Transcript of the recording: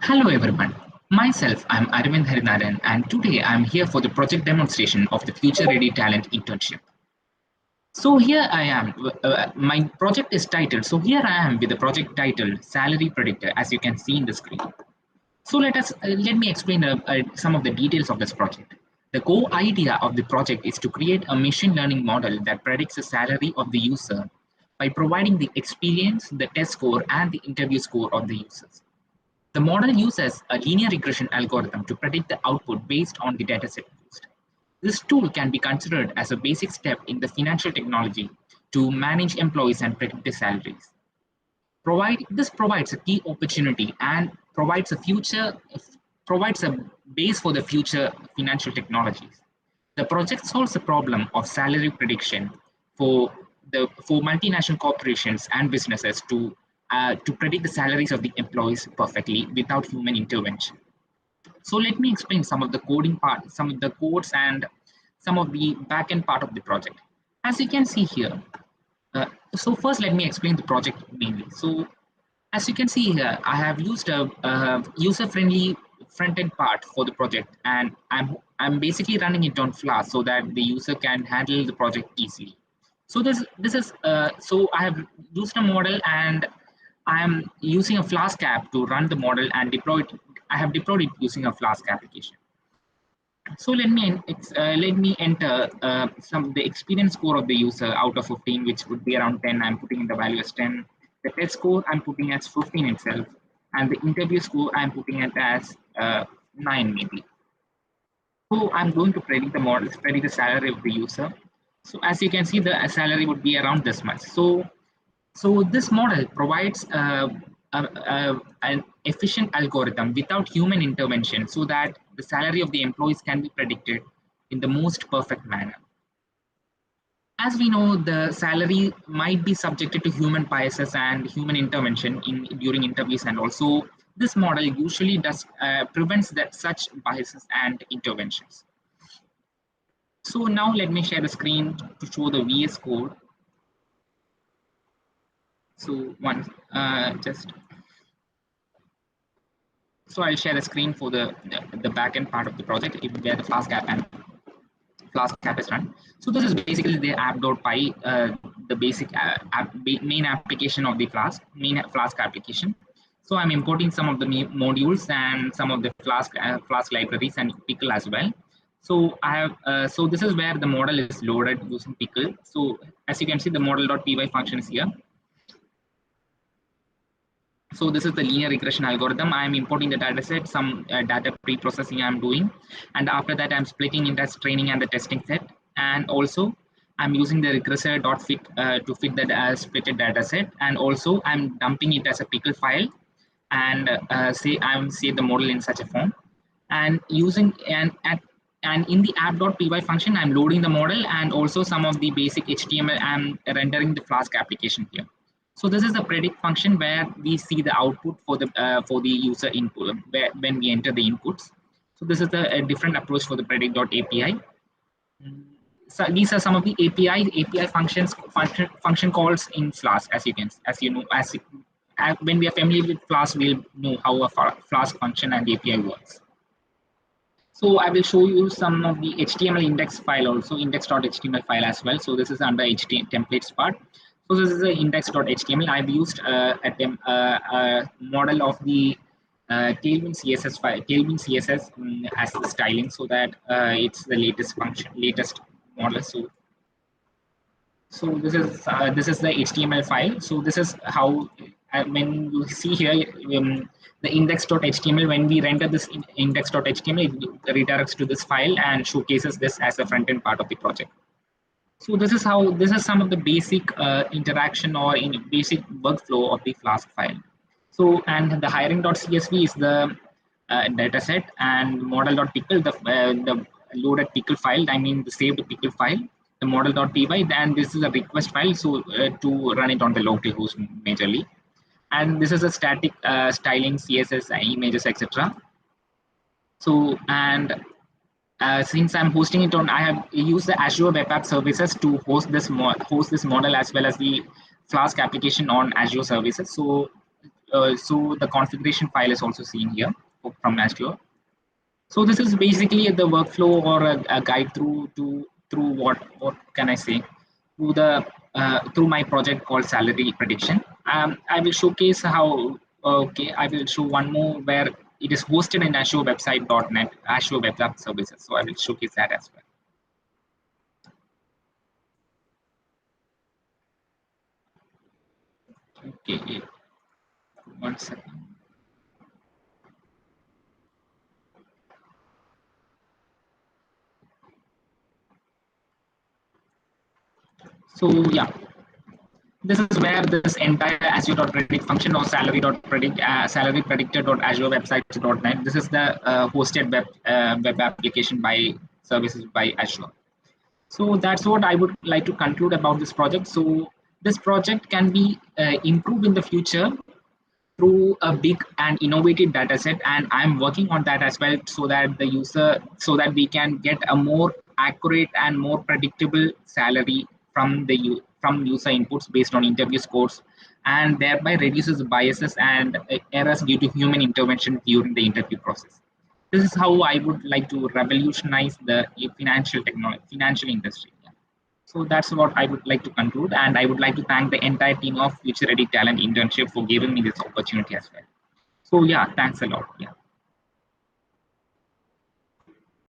Hello everyone. Myself, I'm Aravind Harinarayanan, and today I'm here for the project demonstration of the Future Ready Talent Internship. So here I am. My project is titled. So here I am with the project title Salary Predictor, as you can see in the screen. So let me explain some of the details of this project. The core idea of the project is to create a machine learning model that predicts the salary of the user by providing the experience, the test score, and the interview score of the users. The model uses a linear regression algorithm to predict the output based on the dataset used. This tool can be considered as a basic step in the financial technology to manage employees and predict their salaries. This provides a key opportunity and provides a base for the future financial technologies. The project solves the problem of salary prediction for for multinational corporations and businesses to predict the salaries of the employees perfectly without human intervention. So let me explain some of the coding part, some of the codes, and some of the backend part of the project. As you can see here, so first let me explain the project mainly. So as you can see here, I have used a user-friendly front-end part for the project, and I'm basically running it on Flask so that the user can handle the project easily. So this is so I have used a model, and I am using a Flask app to run the model and deploy it. I have deployed it using a Flask application. So let me enter some the experience score of the user out of 15, which would be around 10. I'm putting in the value as 10. The test score I'm putting as 15 itself, and the interview score I'm putting it as 9 maybe. So I'm going to predict the model, predict the salary of the user. So as you can see, the salary would be around this much. So this model provides an efficient algorithm without human intervention so that the salary of the employees can be predicted in the most perfect manner. As we know, the salary might be subjected to human biases and human intervention during interviews, and also this model usually prevents that such biases and interventions. So now let me share the screen to show the VS Code. So so I'll share the screen for the backend part of the project where the Flask app is run. So this is basically the app.py, the basic main application of the Flask application. So I'm importing some of the modules and some of the Flask libraries and Pickle as well. So I have so this is where the model is loaded using Pickle. So as you can see, the model.py function is here. So this is the linear regression algorithm. I am importing the data set, some data pre-processing I'm doing. And after that, I'm splitting it as training and the testing set. And also, I'm using the regressor.fit to fit that as splitted data set. And also, I'm dumping it as a pickle file and save the model in such a form. And using and in the app.py function, I'm loading the model and also some of the basic HTML. I'm rendering the Flask application here. So this is the predict function where we see the output for the user input when we enter the inputs. So this is a different approach for the predict.api. So these are some of the API function calls in Flask, as you know, when we are familiar with Flask, we'll know how a Flask function and API works. So I will show you some of the HTML index file also, index.html file as well. So this is under HTML templates part. So this is the index.html. I've used a model of the Tailwind CSS file, Tailwind CSS as the styling, so that it's the latest model. So this is the HTML file. So this is how when you see here the index.html, when we render this index.html, it redirects to this file and showcases this as a front end part of the project. So this is some of the basic interaction or in basic workflow of the Flask file. So and the hiring.csv is the data set, and model.pickle the loaded pickle file. I mean the saved pickle file. The model.py, and this is a request file, so to run it on the local host majorly. And this is a static styling, CSS, images, etc. So and since I'm hosting it on, I have used the Azure Web App Services to host this model as well as the Flask application on Azure services. So so the configuration file is also seen here from Azure. So this is basically the workflow or a guide through what can I say, through the through my project called Salary Prediction. I will showcase how. Okay, I will show one more where it is hosted in Azure website.net, Azure Web App Services. So I will showcase that as well. Okay, 1 second. So yeah, this is where this entire Azure.predict function or salary.predict salary predictor.azure websites.net. This is the hosted web application by services by Azure. So that's what I would like to conclude about this project. So this project can be improved in the future through a big and innovative data set, and I'm working on that as well, so that we can get a more accurate and more predictable salary from user inputs based on interview scores, and thereby reduces biases and errors due to human intervention during the interview process. This is how I would like to revolutionize the financial industry. So that's what I would like to conclude, and I would like to thank the entire team of Future Ready Talent Internship for giving me this opportunity as well. So yeah, thanks a lot. Yeah.